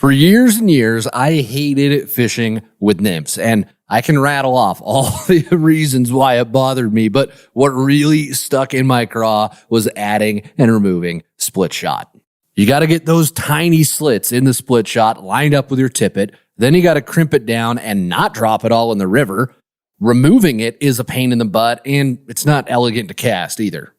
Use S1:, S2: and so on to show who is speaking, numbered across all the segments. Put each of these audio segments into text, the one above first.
S1: For years and years, I hated fishing with nymphs, and I can rattle off all the reasons why it bothered me, but what really stuck in my craw was adding and removing split shot. You got to get those tiny slits in the split shot lined up with your tippet, then you got to crimp it down and not drop it all in the river. Removing it is a pain in the butt, and it's not elegant to cast either.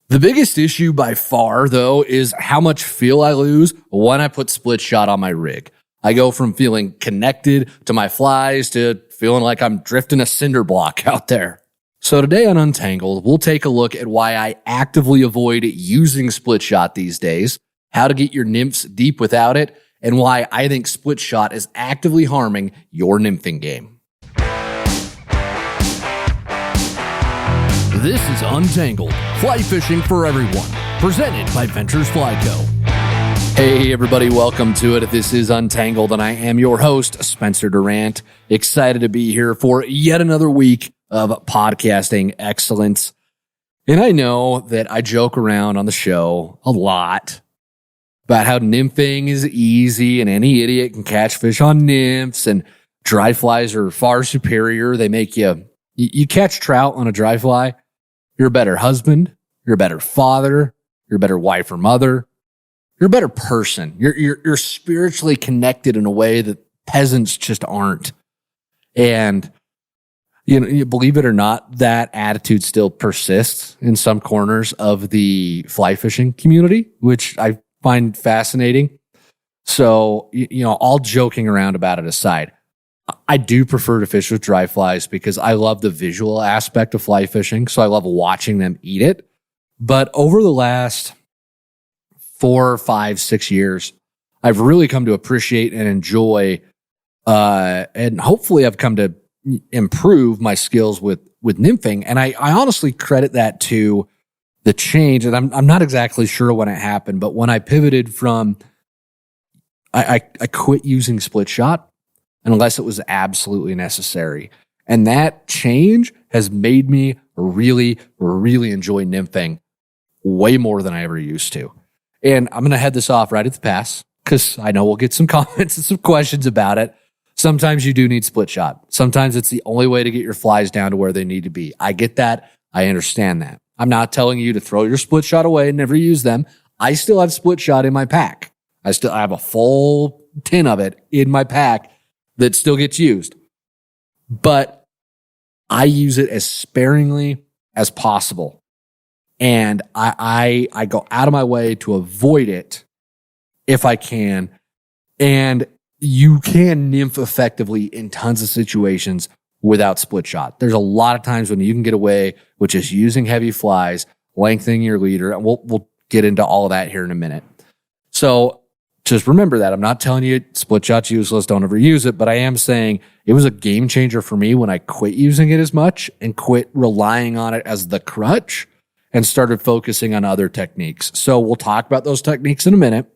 S1: The biggest issue by far, though, is how much feel I lose when I put split shot on my rig. I go from feeling connected to my flies to feeling like I'm drifting a cinder block out there. So today on Untangled, we'll take a look at why I actively avoid using split shot these days, how to get your nymphs deep without it, and why I think split shot is actively harming your nymphing game. This is Untangled, fly fishing for everyone, presented by Ventures Fly Co. Hey everybody, welcome to it. This is Untangled, and I am your host, Spencer Durant. Excited to be here for yet another week of podcasting excellence. And I know that I joke around on the show a lot about how nymphing is easy and any idiot can catch fish on nymphs, and dry flies are far superior. They make you catch trout on a dry fly. You're a better husband. You're a better father. You're a better wife or mother. You're a better person. You're spiritually connected in a way that peasants just aren't. And you believe it or not, that attitude still persists in some corners of the fly fishing community, which I find fascinating. So, all joking around about it aside, I do prefer to fish with dry flies because I love the visual aspect of fly fishing. So I love watching them eat it. But over the last 4, 5, 6 years, I've really come to appreciate and enjoy, and hopefully I've come to improve my skills with nymphing. And I honestly credit that to the change. And I'm not exactly sure when it happened, but when I pivoted from, I quit using split shot unless it was absolutely necessary. And that change has made me really, really enjoy nymphing way more than I ever used to. And I'm going to head this off right at the pass because I know we'll get some comments and some questions about it. Sometimes you do need split shot. Sometimes it's the only way to get your flies down to where they need to be. I get that. I understand that. I'm not telling you to throw your split shot away and never use them. I still have split shot in my pack. I have a full tin of it in my pack that still gets used. But I use it as sparingly as possible. And I go out of my way to avoid it if I can. And you can nymph effectively in tons of situations without split shot. There's a lot of times when you can get away with just using heavy flies, lengthening your leader. And we'll get into all of that here in a minute. So just remember that. I'm not telling you split shot's useless, don't ever use it, but I am saying it was a game changer for me when I quit using it as much and quit relying on it as the crutch and started focusing on other techniques. So we'll talk about those techniques in a minute,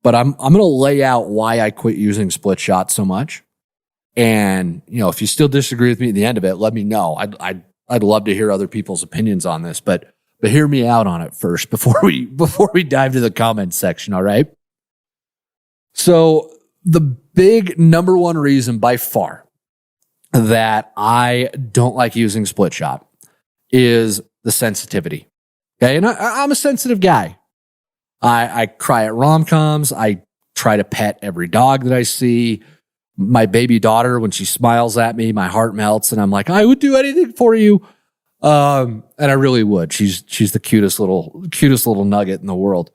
S1: but I'm going to lay out why I quit using split shot so much. And, if you still disagree with me at the end of it, let me know. I'd love to hear other people's opinions on this, but hear me out on it first before we dive to the comments section. All right. So the big number one reason by far that I don't like using split shot is the sensitivity. Okay. And I'm a sensitive guy. I cry at rom-coms. I try to pet every dog that I see. My baby daughter, when she smiles at me, my heart melts and I'm like, I would do anything for you. And I really would. She's the cutest little nugget in the world.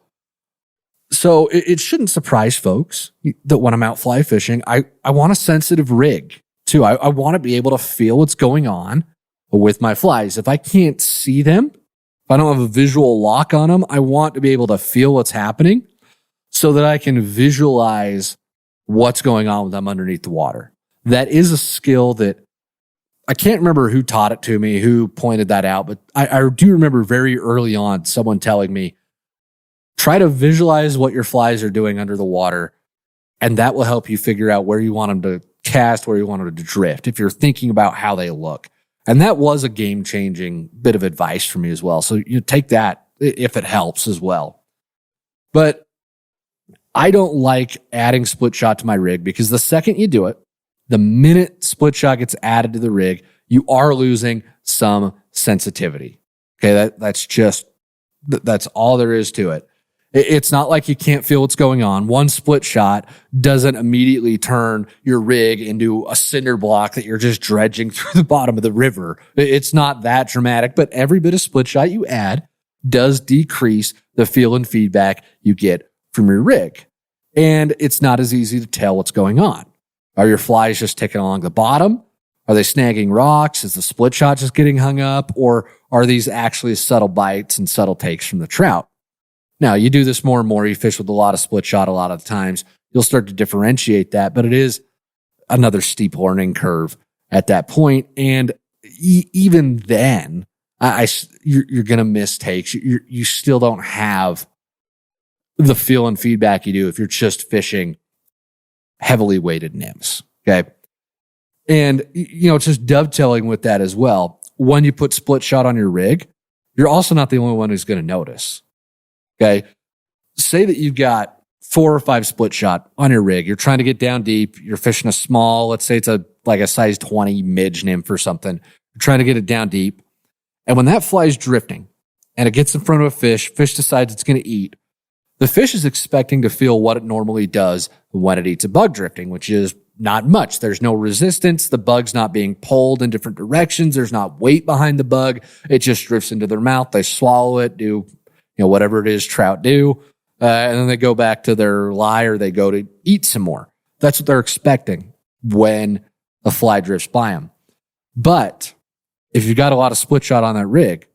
S1: So it shouldn't surprise folks that when I'm out fly fishing, I want a sensitive rig too. I want to be able to feel what's going on with my flies. If I can't see them, if I don't have a visual lock on them, I want to be able to feel what's happening so that I can visualize what's going on with them underneath the water. That is a skill that I can't remember who taught it to me, who pointed that out, but I do remember very early on someone telling me, try to visualize what your flies are doing under the water, and that will help you figure out where you want them to cast, where you want them to drift, if you're thinking about how they look. And that was a game-changing bit of advice for me as well. So you take that if it helps as well. But I don't like adding split shot to my rig because the second you do it, the minute split shot gets added to the rig, you are losing some sensitivity. Okay, that's all there is to it. It's not like you can't feel what's going on. One split shot doesn't immediately turn your rig into a cinder block that you're just dredging through the bottom of the river. It's not that dramatic, but every bit of split shot you add does decrease the feel and feedback you get from your rig. And it's not as easy to tell what's going on. Are your flies just ticking along the bottom? Are they snagging rocks? Is the split shot just getting hung up? Or are these actually subtle bites and subtle takes from the trout? Now, you do this more and more. You fish with a lot of split shot a lot of times. You'll start to differentiate that, but it is another steep learning curve at that point. And even then, you're going to miss takes. You still don't have the feel and feedback you do if you're just fishing heavily weighted nymphs. Okay. And, just dovetailing with that as well. When you put split shot on your rig, you're also not the only one who's going to notice. Okay. Say that you've got 4 or 5 split shot on your rig. You're trying to get down deep. You're fishing a small, let's say it's like a size 20 midge nymph or something. You're trying to get it down deep. And when that fly is drifting and it gets in front of a fish decides it's going to eat, the fish is expecting to feel what it normally does when it eats a bug drifting, which is not much. There's no resistance. The bug's not being pulled in different directions. There's not weight behind the bug. It just drifts into their mouth. They swallow it, do whatever it is trout do, and then they go back to their lie or they go to eat some more. That's what they're expecting when a fly drifts by them. But if you've got a lot of split shot on that rig,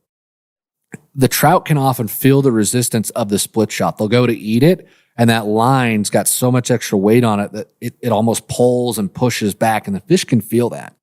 S1: the trout can often feel the resistance of the split shot. They'll go to eat it, and that line's got so much extra weight on it that it almost pulls and pushes back, and the fish can feel that.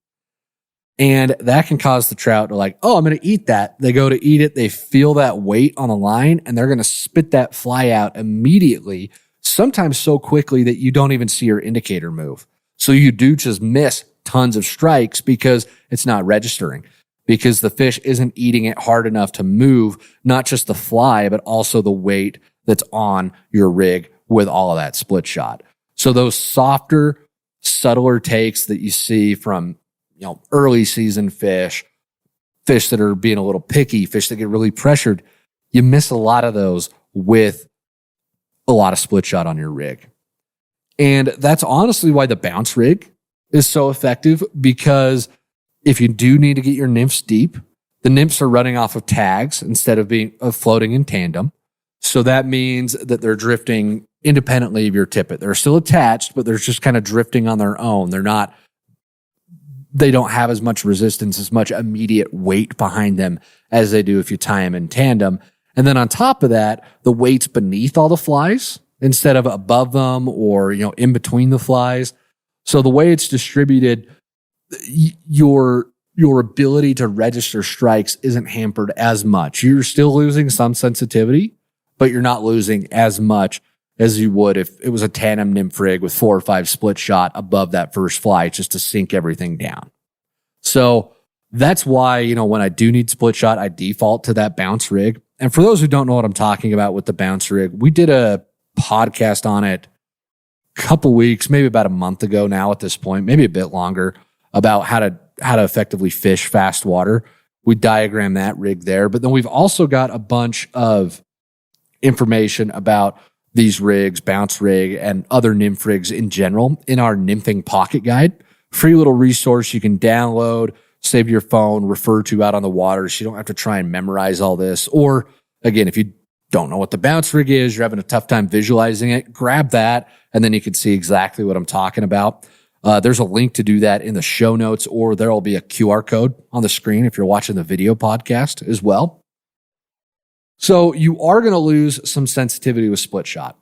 S1: And that can cause the trout to I'm going to eat that. They go to eat it. They feel that weight on the line, and they're going to spit that fly out immediately, sometimes so quickly that you don't even see your indicator move. So you do just miss tons of strikes because it's not registering, because the fish isn't eating it hard enough to move, not just the fly, but also the weight that's on your rig with all of that split shot. So those softer, subtler takes that you see from early season fish that are being a little picky, fish that get really pressured, you miss a lot of those with a lot of split shot on your rig. And that's honestly why the bounce rig is so effective, because if you do need to get your nymphs deep, the nymphs are running off of tags instead of floating in tandem. So that means that they're drifting independently of your tippet. They're still attached, but they're just kind of drifting on their own. They don't have as much resistance, as much immediate weight behind them as they do if you tie them in tandem. And then on top of that, the weight's beneath all the flies instead of above them or, in between the flies. So the way it's distributed, your ability to register strikes isn't hampered as much. You're still losing some sensitivity, but you're not losing as much as you would if it was a tandem nymph rig with 4 or 5 split shot above that first fly just to sink everything down. So that's why, when I do need split shot, I default to that bounce rig. And for those who don't know what I'm talking about with the bounce rig, we did a podcast on it a couple weeks, maybe about a month ago now at this point, maybe a bit longer, about how to effectively fish fast water. We diagram that rig there, but then we've also got a bunch of information about these rigs, bounce rig, and other nymph rigs in general in our Nymphing pocket guide. Free little resource you can download, save your phone, refer to out on the water so you don't have to try and memorize all this. Or again, if you don't know what the bounce rig is, you're having a tough time visualizing it, grab that, and then you can see exactly what I'm talking about. There's a link to do that in the show notes, or there will be a QR code on the screen if you're watching the video podcast as well. So you are going to lose some sensitivity with split shot.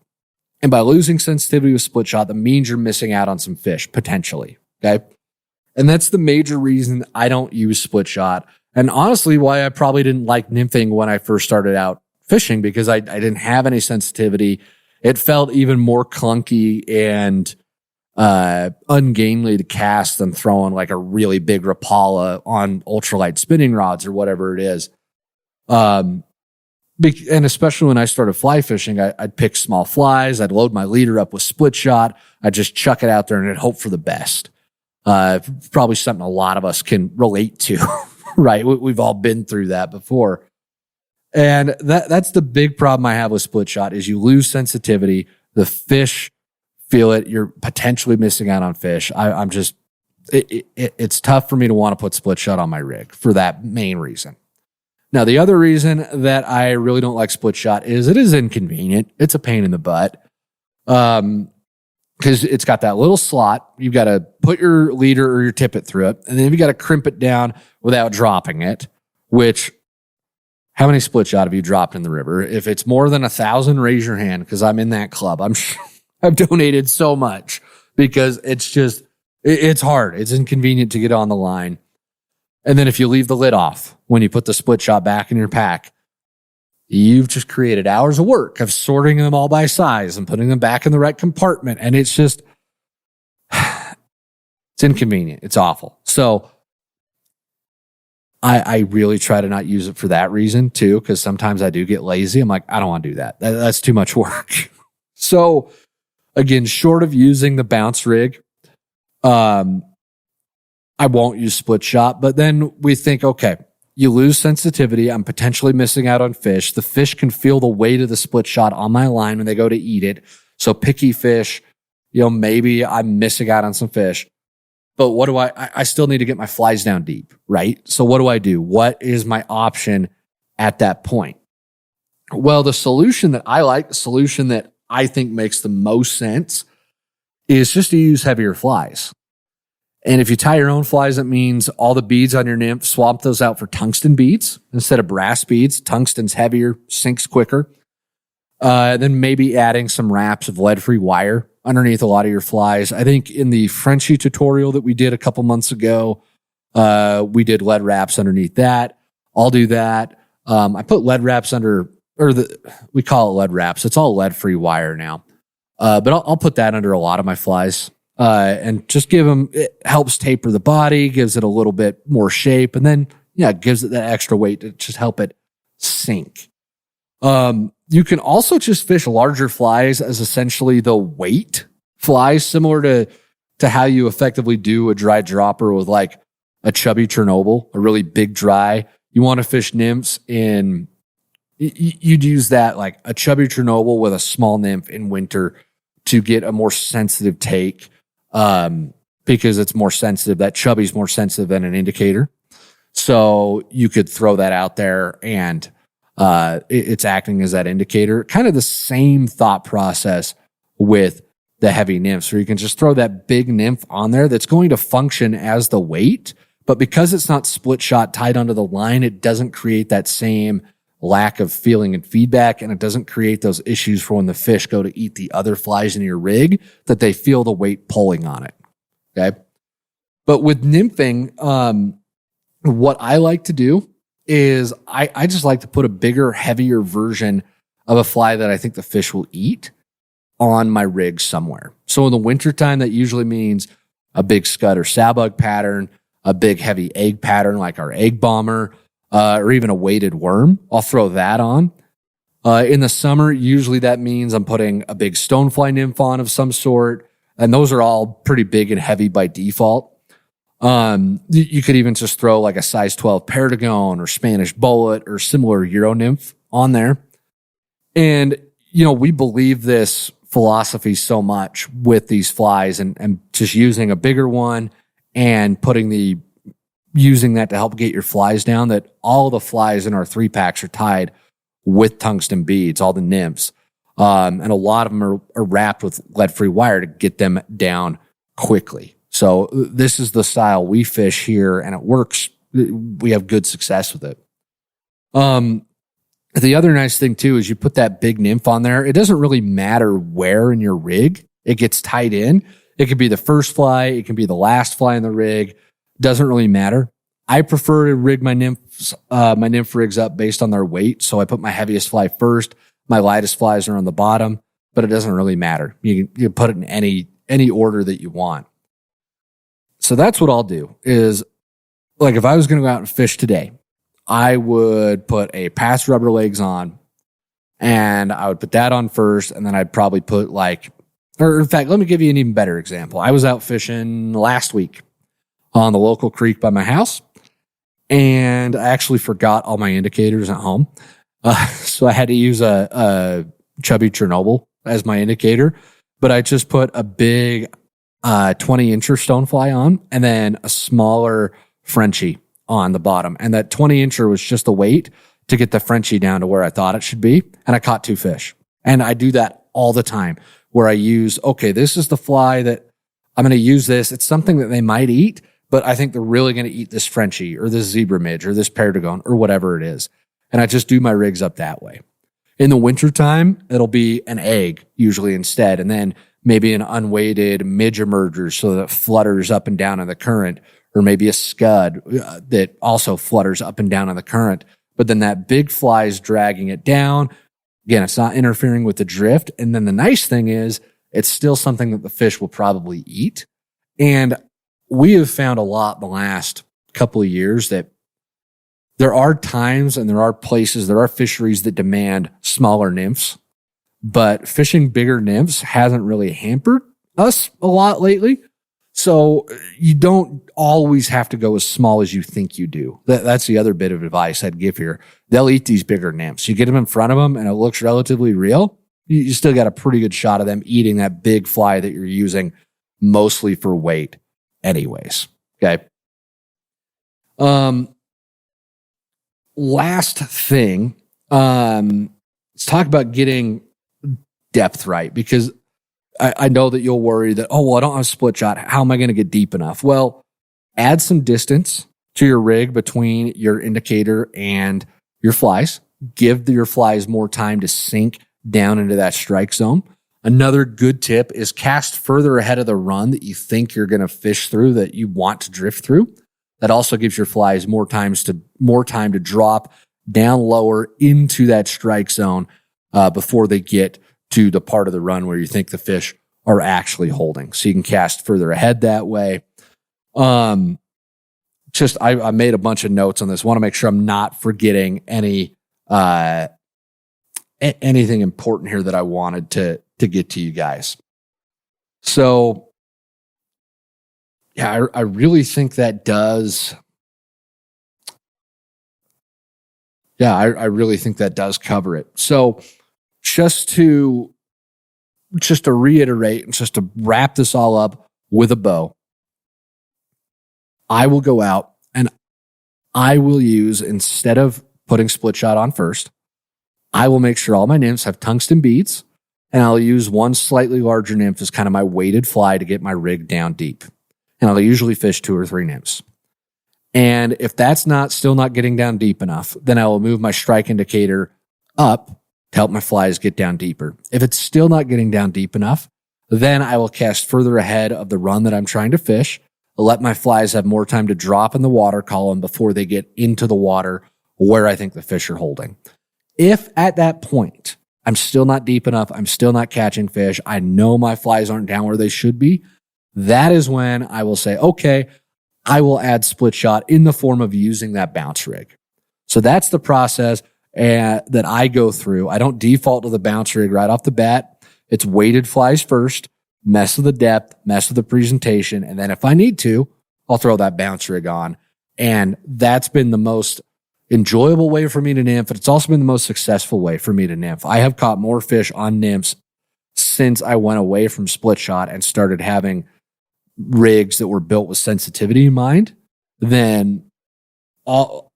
S1: And by losing sensitivity with split shot, that means you're missing out on some fish, potentially. Okay. And that's the major reason I don't use split shot. And honestly, why I probably didn't like nymphing when I first started out fishing, because I didn't have any sensitivity. It felt even more clunky and ungainly to cast than throwing like a really big Rapala on ultralight spinning rods or whatever it is. And especially when I started fly fishing, I'd pick small flies. I'd load my leader up with split shot. I'd just chuck it out there and I'd hope for the best. Probably something a lot of us can relate to, right? We've all been through that before. And that's the big problem I have with split shot is you lose sensitivity. The fish feel it. You're potentially missing out on fish. It's tough for me to want to put split shot on my rig for that main reason. Now, the other reason that I really don't like split shot is it is inconvenient. It's a pain in the butt. Because it's got that little slot. You've got to put your leader or your tippet through it, and then you've got to crimp it down without dropping it, which, how many split shot have you dropped in the river? If it's more than 1,000, raise your hand, because I'm in that club. I've donated so much because it's hard. It's inconvenient to get on the line. And then if you leave the lid off when you put the split shot back in your pack, you've just created hours of work of sorting them all by size and putting them back in the right compartment. And it's just, it's inconvenient. It's awful. So I really try to not use it for that reason too, because sometimes I do get lazy. I'm like, I don't want to do that. That's too much work. So again, short of using the bounce rig, I won't use split shot. But then we think, okay, you lose sensitivity. I'm potentially missing out on fish. The fish can feel the weight of the split shot on my line when they go to eat it. So picky fish, maybe I'm missing out on some fish. But what do I still need to get my flies down deep, right? So what do? What is my option at that point? Well, the solution that I like, the solution that I think makes the most sense is just to use heavier flies. And if you tie your own flies, that means all the beads on your nymph, swap those out for tungsten beads instead of brass beads. Tungsten's heavier, sinks quicker. Then maybe adding some wraps of lead-free wire underneath a lot of your flies. I think in the Frenchie tutorial that we did a couple months ago, we did lead wraps underneath that. I'll do that. I put lead wraps we call it lead wraps. It's all lead-free wire now. But I'll put that under a lot of my flies. And just it helps taper the body, gives it a little bit more shape, and then, it gives it that extra weight to just help it sink. You can also just fish larger flies as essentially the weight flies, similar to how you effectively do a dry dropper with like a chubby Chernobyl, a really big dry. You want to fish nymphs you'd use that like a chubby Chernobyl with a small nymph in winter to get a more sensitive take. Because it's more sensitive. That chubby's more sensitive than an indicator. So you could throw that out there and it's acting as that indicator. Kind of the same thought process with the heavy nymphs, where you can just throw that big nymph on there that's going to function as the weight, but because it's not split shot tied onto the line, it doesn't create that same lack of feeling and feedback, and it doesn't create those issues for when the fish go to eat the other flies in your rig that they feel the weight pulling on it. Okay. But with nymphing, what I like to do is I just like to put a bigger, heavier version of a fly that I think the fish will eat on my rig somewhere. So in the wintertime, that usually means a big scud or sabug pattern, a big heavy egg pattern like our egg bomber, or even a weighted worm. I'll throw that on. In the summer, usually that means I'm putting a big stonefly nymph on of some sort, and those are all pretty big and heavy by default. You could even just throw like a size 12 Perdigon or Spanish bullet or similar Euro nymph on there. And, we believe this philosophy so much with these flies and just using a bigger one and using that to help get your flies down, that all the flies in our 3-packs are tied with tungsten beads, all the nymphs. And a lot of them are wrapped with lead-free wire to get them down quickly. So this is the style we fish here, and it works. We have good success with it. The other nice thing too is you put that big nymph on there. It doesn't really matter where in your rig it gets tied in. It could be the first fly. It can be the last fly in the rig. Doesn't really matter. I prefer to rig my nymph rigs up based on their weight. So I put my heaviest fly first. My lightest flies are on the bottom, but it doesn't really matter. You can put it in any order that you want. So that's what I'll do is, like, if I was going to go out and fish today, I would put a pass rubber legs on, And I would put that on first, and then I'd probably put or in fact, let me give you an even better example. I was out fishing last week on the local creek by my house, and I actually forgot all my indicators at home. So I had to use a chubby Chernobyl as my indicator, but I just put a big 20-incher stonefly on and then a smaller Frenchie on the bottom. And that 20-incher was just a weight to get the Frenchie down to where I thought it should be. And I caught 2 fish. And I do that all the time where I use, okay, this is the fly that I'm going to use this. It's something that they might eat, but I think they're really going to eat this Frenchie or this zebra midge or this perdigon or whatever it is. And I just do my rigs up that way. In the wintertime, it'll be an egg usually instead. And then maybe an unweighted midge emerger so that it flutters up and down in the current, or maybe a scud that also flutters up and down in the current. But then that big fly is dragging it down. Again, it's not interfering with the drift. And then the nice thing is it's still something that the fish will probably eat. And we have found a lot in the last couple of years that there are times and there are places, there are fisheries that demand smaller nymphs, but fishing bigger nymphs hasn't really hampered us a lot lately. So you don't always have to go as small as you think you do. That's the other bit of advice I'd give here. They'll eat these bigger nymphs. You get them in front of them and it looks relatively real. You still got a pretty good shot of them eating that big fly that you're using mostly for weight anyways. Okay. Last thing, let's talk about getting depth right, because I know that you'll worry that, oh, well, I don't have a split shot. How am I going to get deep enough? Well, add some distance to your rig between your indicator and your flies. Give your flies more time to sink down into that strike zone. Another good tip is cast further ahead of the run that you think you're going to fish through, that you want to drift through. That also gives your flies more time to drop down lower into that strike zone before they get to the part of the run where you think the fish are actually holding. So you can cast further ahead that way. I made a bunch of notes on this. Want to make sure I'm not forgetting anything important here that I wanted to get to you guys. So yeah, I really think that does. Yeah, I really think that does cover it. So just to reiterate and just to wrap this all up with a bow, I will go out and I will use, instead of putting split shot on first, I will make sure all my nymphs have tungsten beads, and I'll use one slightly larger nymph as kind of my weighted fly to get my rig down deep. And I'll usually fish 2 or 3 nymphs. And if that's still not getting down deep enough, then I will move my strike indicator up to help my flies get down deeper. If it's still not getting down deep enough, then I will cast further ahead of the run that I'm trying to fish. I'll let my flies have more time to drop in the water column before they get into the water where I think the fish are holding. If at that point I'm still not deep enough, I'm still not catching fish, I know my flies aren't down where they should be, that is when I will say, okay, I will add split shot in the form of using that bounce rig. So that's the process that I go through. I don't default to the bounce rig right off the bat. It's weighted flies first, mess with the depth, mess with the presentation, and then if I need to, I'll throw that bounce rig on. And that's been the most enjoyable way for me to nymph, and it's also been the most successful way for me to nymph. I have caught more fish on nymphs since I went away from split shot and started having rigs that were built with sensitivity in mind than all.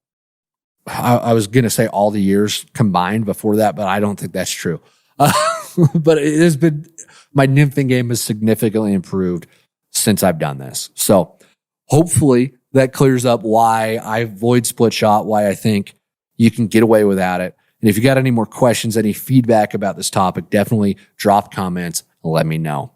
S1: I was going to say all the years combined before that, but I don't think that's true. But it has been, my nymphing game has significantly improved since I've done this. So hopefully that clears up why I avoid split shot, why I think you can get away without it. And if you got any more questions, any feedback about this topic, definitely drop comments and let me know.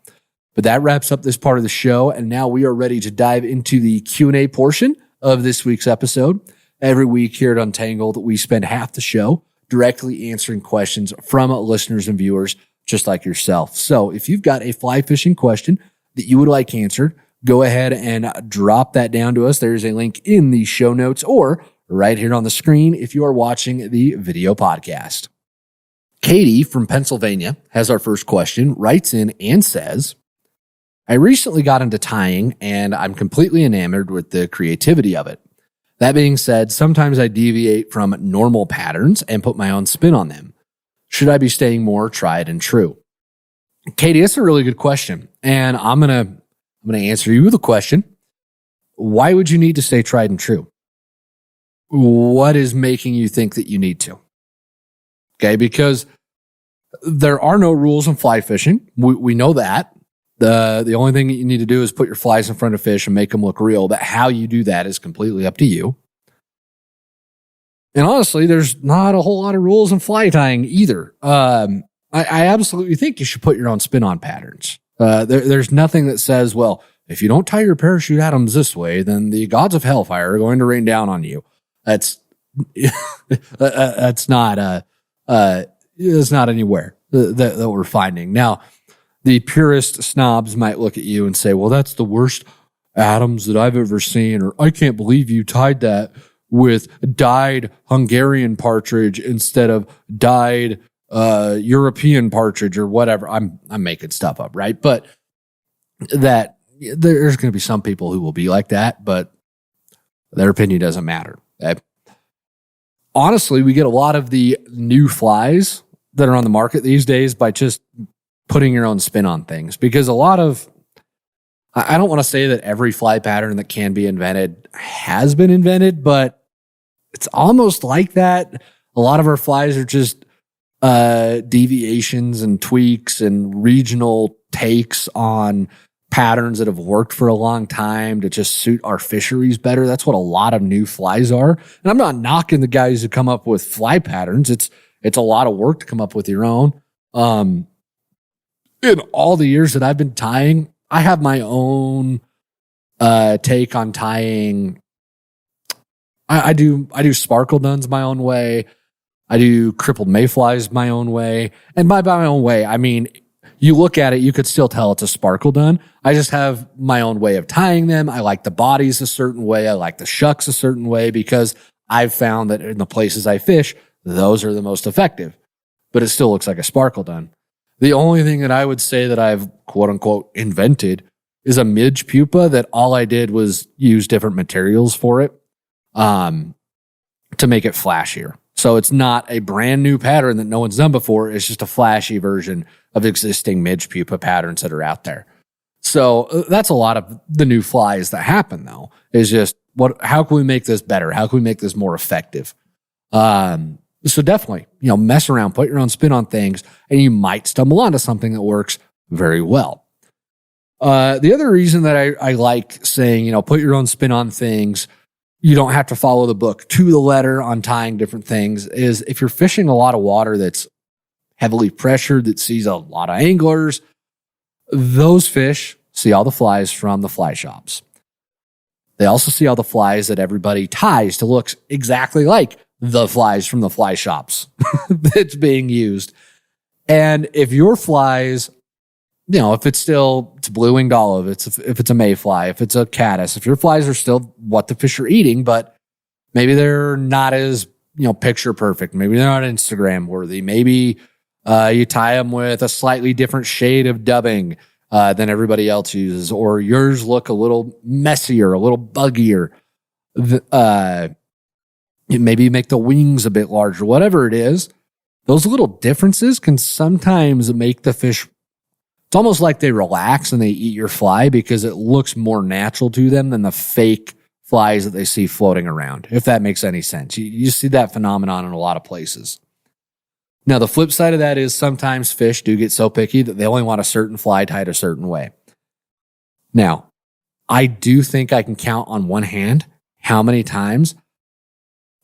S1: But that wraps up this part of the show. And now we are ready to dive into the Q&A portion of this week's episode. Every week here at Untangled, we spend half the show directly answering questions from listeners and viewers just like yourself. So if you've got a fly fishing question that you would like answered, go ahead and drop that down to us. There's a link in the show notes or right here on the screen if you are watching the video podcast. Katie from Pennsylvania has our first question, writes in and says, I recently got into tying and I'm completely enamored with the creativity of it. That being said, sometimes I deviate from normal patterns and put my own spin on them. Should I be staying more tried and true? Katie, that's a really good question. And I'm going to answer you the question. Why would you need to stay tried and true? What is making you think that you need to? Okay, because there are no rules in fly fishing. We know that. The only thing that you need to do is put your flies in front of fish and make them look real. But how you do that is completely up to you. And honestly, there's not a whole lot of rules in fly tying either. I absolutely think you should put your own spin on patterns. There's nothing that says, well, if you don't tie your parachute atoms this way, then the gods of hellfire are going to rain down on you. That's not it's not anywhere that we're finding. Now, the purist snobs might look at you and say, well, that's the worst atoms that I've ever seen, or I can't believe you tied that with dyed Hungarian partridge instead of dyed European partridge or whatever. I'm making stuff up, right? But that there's going to be some people who will be like that, but their opinion doesn't matter. Okay? Honestly, we get a lot of the new flies that are on the market these days by just putting your own spin on things, because a lot of, I don't want to say that every fly pattern that can be invented has been invented, but it's almost like that. A lot of our flies are just deviations and tweaks and regional takes on patterns that have worked for a long time to just suit our fisheries better. That's what a lot of new flies are. And I'm not knocking the guys who come up with fly patterns. It's a lot of work to come up with your own. In all the years that I've been tying, I have my own take on tying. I do sparkle duns my own way. I do crippled mayflies my own way. And by my own way, I mean, you look at it, you could still tell it's a sparkle dun. I just have my own way of tying them. I like the bodies a certain way. I like the shucks a certain way, because I've found that in the places I fish, those are the most effective. But it still looks like a sparkle dun. The only thing that I would say that I've quote unquote invented is a midge pupa that all I did was use different materials for it to make it flashier. So it's not a brand new pattern that no one's done before. It's just a flashy version of existing midge pupa patterns that are out there. So that's a lot of the new flies that happen, though, is just how can we make this better? How can we make this more effective? So definitely, mess around, put your own spin on things, and you might stumble onto something that works very well. The other reason that I like saying, put your own spin on things, you don't have to follow the book to the letter on tying different things, is if you're fishing a lot of water that's heavily pressured, that sees a lot of anglers, those fish see all the flies from the fly shops. They also see all the flies that everybody ties to look exactly like the flies from the fly shops that's being used. And if your flies, if it's blue-winged olive, if it's a mayfly, if it's a caddis, if your flies are still what the fish are eating, but maybe they're not as, picture perfect. Maybe they're not Instagram worthy. Maybe you tie them with a slightly different shade of dubbing than everybody else uses, or yours look a little messier, a little buggier. Maybe you make the wings a bit larger, whatever it is. Those little differences can sometimes make the fish, it's almost like they relax and they eat your fly because it looks more natural to them than the fake flies that they see floating around, if that makes any sense. You see that phenomenon in a lot of places. Now, the flip side of that is sometimes fish do get so picky that they only want a certain fly tied a certain way. Now, I do think I can count on one hand how many times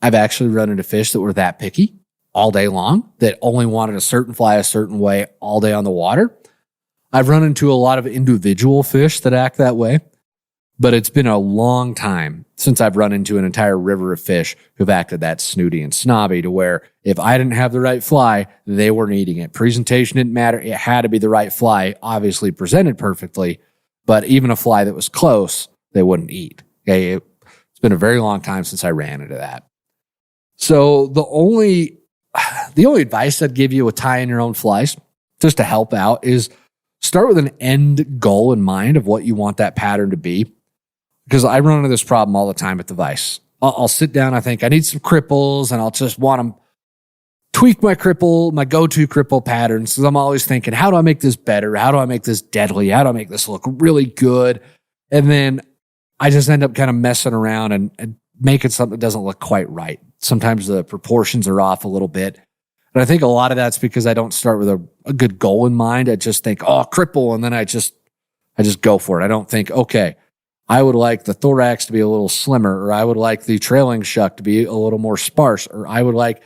S1: I've actually run into fish that were that picky all day long, that only wanted a certain fly a certain way all day on the water. I've run into a lot of individual fish that act that way, but it's been a long time since I've run into an entire river of fish who've acted that snooty and snobby to where if I didn't have the right fly, they weren't eating it. Presentation didn't matter. It had to be the right fly, obviously presented perfectly, but even a fly that was close, they wouldn't eat. Okay, it's been a very long time since I ran into that. So the only the only advice I'd give you with tying your own flies, just to help out, is start with an end goal in mind of what you want that pattern to be. Because I run into this problem all the time at the vise. I'll sit down, I think I need some cripples, and I'll just want to tweak my go-to cripple patterns. Because I'm always thinking, how do I make this better? How do I make this deadly? How do I make this look really good? And then I just end up kind of messing around and making something that doesn't look quite right. Sometimes the proportions are off a little bit. And I think a lot of that's because I don't start with a good goal in mind. I just think, cripple, and then I just go for it. I don't think, okay, I would like the thorax to be a little slimmer, or I would like the trailing shuck to be a little more sparse, or I would like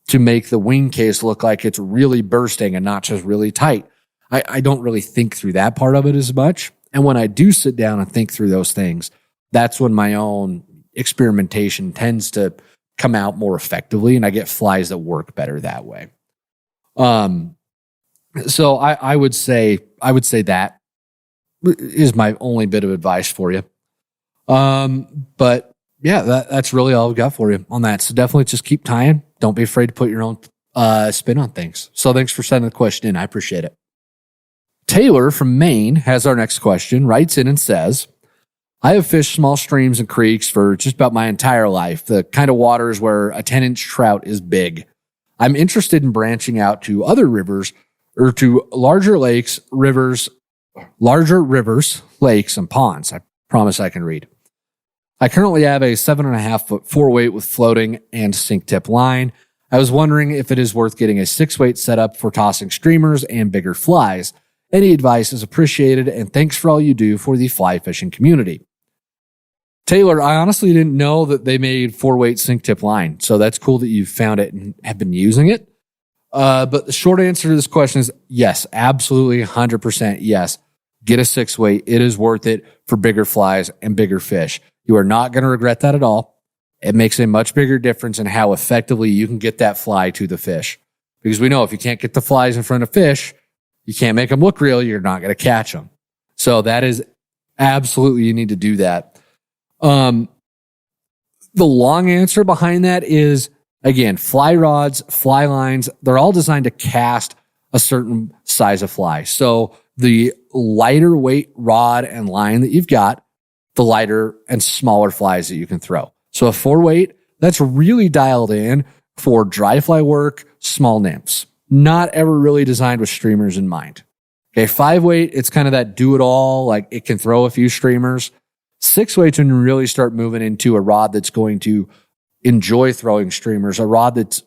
S1: to make the wing case look like it's really bursting and not just really tight. I don't really think through that part of it as much. And when I do sit down and think through those things, that's when my own experimentation tends to come out more effectively, and I get flies that work better that way. So I would say that is my only bit of advice for you. But yeah, that's really all I've got for you on that. So definitely just keep tying. Don't be afraid to put your own spin on things. So thanks for sending the question in. I appreciate it. Taylor from Maine has our next question, writes in and says, I have fished small streams and creeks for just about my entire life, the kind of waters where a 10-inch trout is big. I'm interested in branching out to other rivers or to larger rivers, lakes, and ponds. I promise I can read. I currently have a 7.5-foot 4-weight with floating and sink tip line. I was wondering if it is worth getting a 6-weight setup for tossing streamers and bigger flies. Any advice is appreciated, and thanks for all you do for the fly fishing community. Taylor, I honestly didn't know that they made 4-weight sink tip line, so that's cool that you found it and have been using it. But the short answer to this question is yes, absolutely 100% yes. Get a 6-weight. It is worth it for bigger flies and bigger fish. You are not going to regret that at all. It makes a much bigger difference in how effectively you can get that fly to the fish. Because we know if you can't get the flies in front of fish, you can't make them look real, you're not going to catch them. So that is absolutely, you need to do that. The long answer behind that is, again, fly rods, fly lines, they're all designed to cast a certain size of fly. So the lighter weight rod and line that you've got, the lighter and smaller flies that you can throw. So a 4-weight, that's really dialed in for dry fly work, small nymphs. Not ever really designed with streamers in mind. Okay, 5-weight, it's kind of that do-it-all, like it can throw a few streamers. 6-weights when you really start moving into a rod that's going to enjoy throwing streamers, a rod that's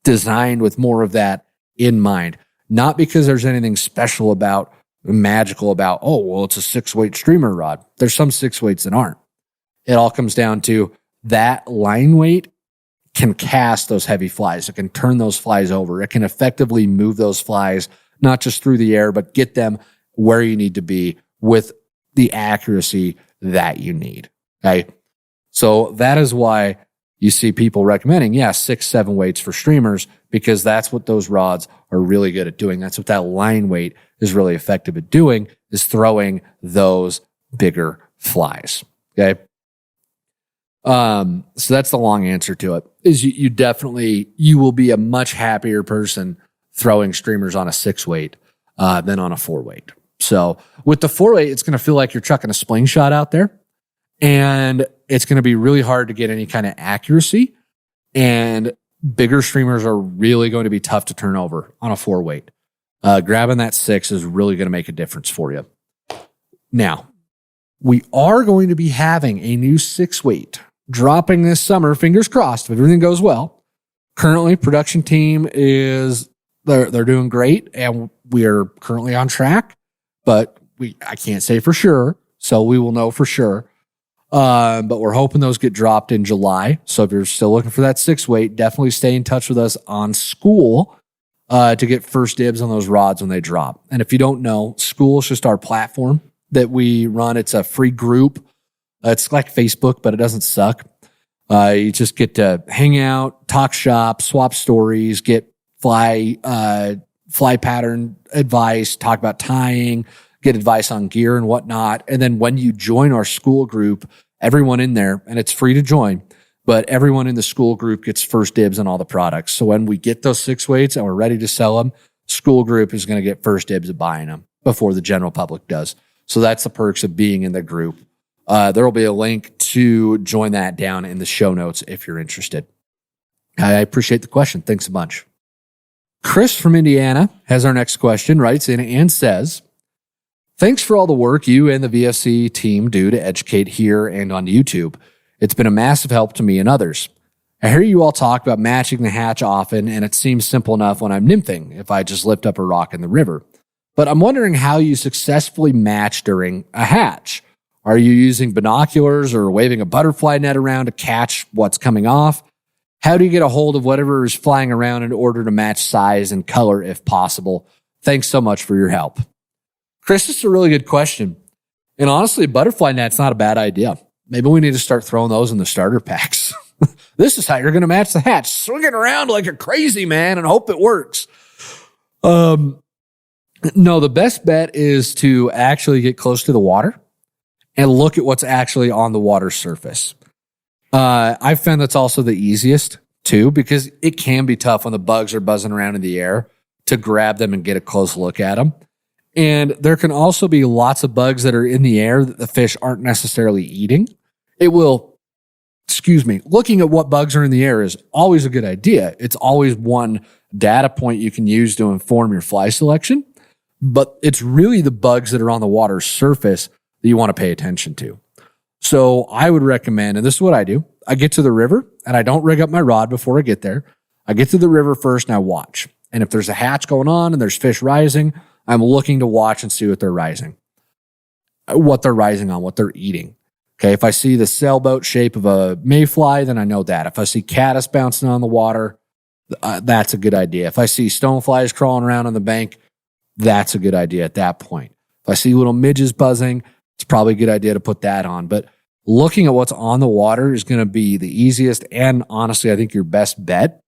S1: designed with more of that in mind. Not because there's anything special about, magical about, it's a 6-weight streamer rod. There's some 6-weights that aren't. It all comes down to that line weight can cast those heavy flies. It can turn those flies over. It can effectively move those flies, not just through the air, but get them where you need to be with the accuracy that you need. Okay. So that is why you see people recommending, 6-7 weights for streamers, because that's what those rods are really good at doing. That's what that line weight is really effective at doing, is throwing those bigger flies. Okay. So that's the long answer to it, is you will be a much happier person throwing streamers on a 6-weight, than on a 4-weight. So with the 4-weight, it's going to feel like you're chucking a sling shot out there, and it's going to be really hard to get any kind of accuracy, and bigger streamers are really going to be tough to turn over on a 4-weight. Grabbing that 6 is really going to make a difference for you. Now, we are going to be having a new 6-weight dropping this summer. Fingers crossed if everything goes well. Currently, production team they're doing great, and we are currently on track, but I can't say for sure, so we will know for sure. But we're hoping those get dropped in July. So if you're still looking for that 6-weight, definitely stay in touch with us on School to get first dibs on those rods when they drop. And if you don't know, School is just our platform that we run. It's a free group. It's like Facebook, but it doesn't suck. You just get to hang out, talk shop, swap stories, get fly pattern advice, talk about tying, get advice on gear and whatnot. And then when you join our School group, everyone in there, and it's free to join, but everyone in the school group gets first dibs on all the products. So when we get those 6 weights and we're ready to sell them, school group is going to get first dibs at buying them before the general public does. So that's the perks of being in the group. There will be a link to join that down in the show notes if you're interested. I appreciate the question. Thanks a bunch. Chris from Indiana has our next question, writes in and says, thanks for all the work you and the VFC team do to educate here and on YouTube. It's been a massive help to me and others. I hear you all talk about matching the hatch often, and it seems simple enough when I'm nymphing if I just lift up a rock in the river. But I'm wondering how you successfully match during a hatch. Are you using binoculars or waving a butterfly net around to catch what's coming off? How do you get a hold of whatever is flying around in order to match size and color if possible? Thanks so much for your help. Chris, this is a really good question. And honestly, a butterfly net's not a bad idea. Maybe we need to start throwing those in the starter packs. This is how you're going to match the hatch. Swing it around like a crazy man and hope it works. No, the best bet is to actually get close to the water and look at what's actually on the water surface. I've found that's also the easiest too, because it can be tough when the bugs are buzzing around in the air to grab them and get a close look at them. And there can also be lots of bugs that are in the air that the fish aren't necessarily eating. Looking at what bugs are in the air is always a good idea. It's always one data point you can use to inform your fly selection, but it's really the bugs that are on the water's surface that you want to pay attention to. So I would recommend, and this is what I do, I get to the river and I don't rig up my rod before I get there. I get to the river first and I watch. And if there's a hatch going on and there's fish rising, I'm looking to watch and see what they're rising on, what they're eating. Okay, if I see the sailboat shape of a mayfly, then I know that. If I see caddis bouncing on the water, that's a good idea. If I see stoneflies crawling around on the bank, that's a good idea at that point. If I see little midges buzzing, it's probably a good idea to put that on. But looking at what's on the water is going to be the easiest and honestly, I think your best bet.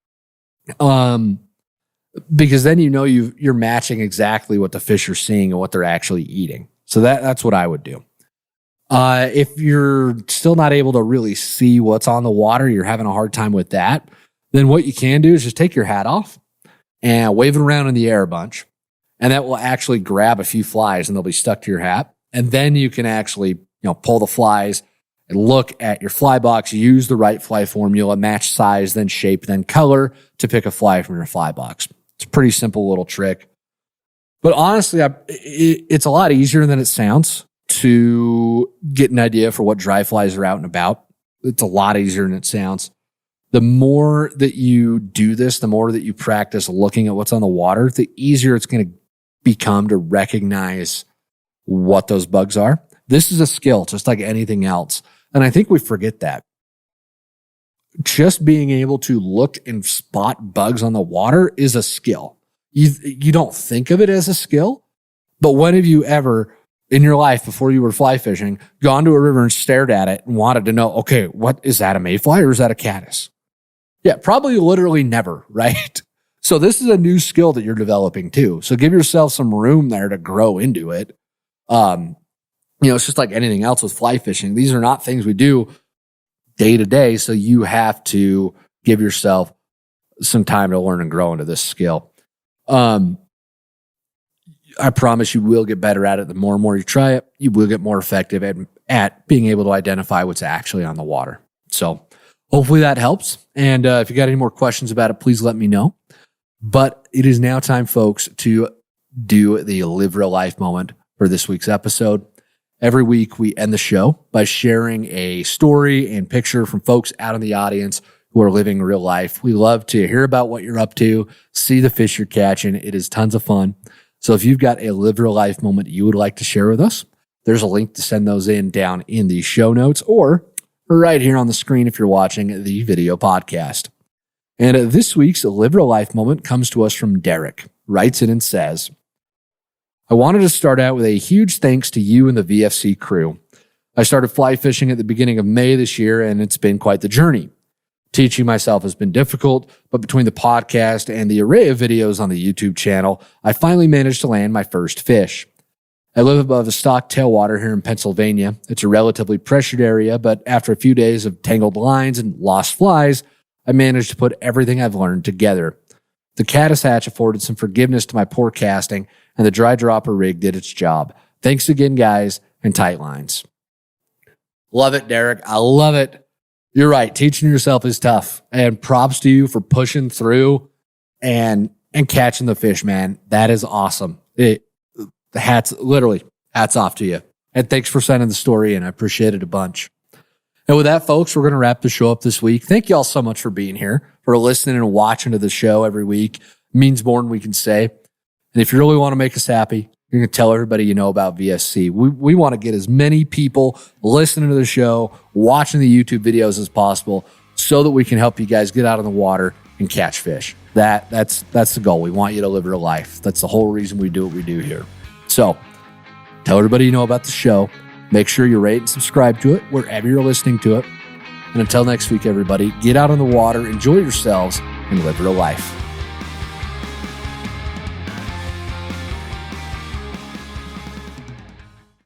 S1: Because then you know you're matching exactly what the fish are seeing and what they're actually eating. So that's what I would do. If you're still not able to really see what's on the water, you're having a hard time with that, then what you can do is just take your hat off and wave it around in the air a bunch. And that will actually grab a few flies and they'll be stuck to your hat. And then you can actually, pull the flies and look at your fly box, use the right fly formula, match size, then shape, then color to pick a fly from your fly box. It's a pretty simple little trick. But honestly, it's a lot easier than it sounds to get an idea for what dry flies are out and about. It's a lot easier than it sounds. The more that you do this, the more that you practice looking at what's on the water, the easier it's going to become to recognize what those bugs are. This is a skill, just like anything else. And I think we forget that. Just being able to look and spot bugs on the water is a skill. You don't think of it as a skill, but when have you ever in your life before you were fly fishing gone to a river and stared at it and wanted to know, okay, what is that, a mayfly or is that a caddis? Yeah, probably literally never, right? So this is a new skill that you're developing too. So give yourself some room there to grow into it. It's just like anything else with fly fishing. These are not things we do day to day. So you have to give yourself some time to learn and grow into this skill. I promise you will get better at it. The more and more you try it, you will get more effective at being able to identify what's actually on the water. So hopefully that helps. And if you got any more questions about it, please let me know. But it is now time, folks, to do the Live Real Life moment for this week's episode. Every week we end the show by sharing a story and picture from folks out in the audience who are living real life. We love to hear about what you're up to, see the fish you're catching. It is tons of fun. So if you've got a Live Real Life moment you would like to share with us, there's a link to send those in down in the show notes or right here on the screen if you're watching the video podcast. And this week's Live Real Life moment comes to us from Derek. Writes it and says, I wanted to start out with a huge thanks to you and the VFC crew. I started fly fishing at the beginning of May this year, and it's been quite the journey. Teaching myself has been difficult, but between the podcast and the array of videos on the YouTube channel, I finally managed to land my first fish. I live above a stock tailwater here in Pennsylvania. It's a relatively pressured area, but after a few days of tangled lines and lost flies, I managed to put everything I've learned together. The caddis hatch afforded some forgiveness to my poor casting, and the dry dropper rig did its job. Thanks again, guys, and tight lines. Love it, Derek. I love it. You're right. Teaching yourself is tough, and props to you for pushing through and catching the fish, man. That is awesome. Hats off to you. And thanks for sending the story in. I appreciate it a bunch. And with that, folks, we're going to wrap the show up this week. Thank you all so much for being here, for listening and watching to the show every week. It means more than we can say. And if you really want to make us happy, you're going to tell everybody you know about VSC. We want to get as many people listening to the show, watching the YouTube videos as possible, so that we can help you guys get out on the water and catch fish. That's the goal. We want you to live your life. That's the whole reason we do what we do here. So tell everybody you know about the show. Make sure you rate and subscribe to it wherever you're listening to it. And until next week, everybody, get out on the water, enjoy yourselves, and live your life.